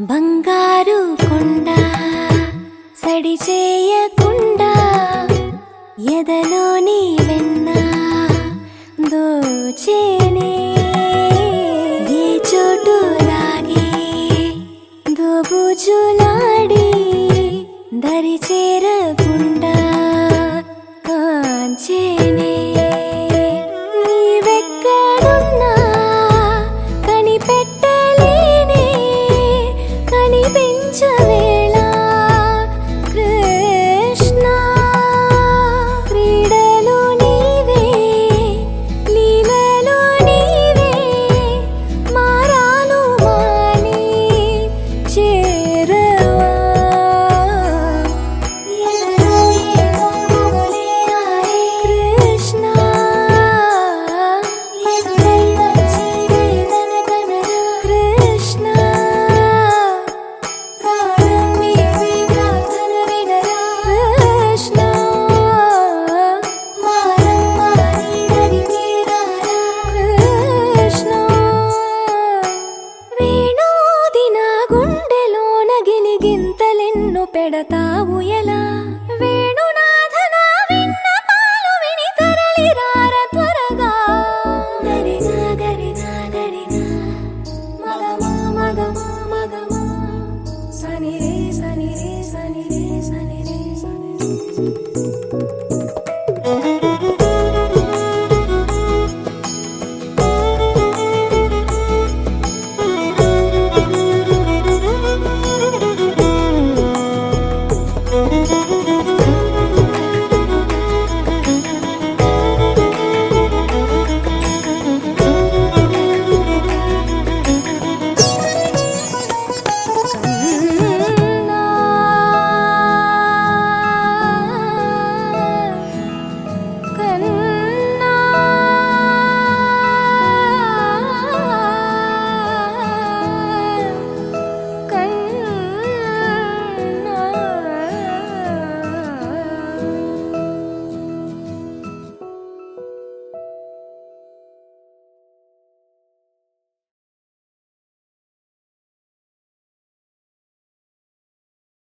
బంగారు కొండ సడి చేయకుండా ఎదలోని వెన్న దోచేనే ఏ చోటు లాగే దోబుజులాడి దరి చేరకుండా కాంచేనే నీవెక్కడున్నా కనిపెట్టలేనే కనిపించవేళ కృష్ణ క్రీడలు నీవే లీలలు నీవే మారాను మాని చేరవా ఎదలో ఏదో మొగలే ఆరే కృష్ణ ఎదురై వచ్చి వేదన కనరా కృష్ణ ప్రాణం నీవే ప్రార్థన వినరా కృష్ణ మారం మాని దరికి రారా కృష్ణ వేణోది నా గుండెలోన గిలిగింతలెన్నో పెడతావు ఎలా వేణునాథ నా విన్నపాలు విని తరలి రార త్వరగా గరిగా గరిగా గరిగా మగమా మగమా మగమా సని రే సని రే సని రే సని రే సని రే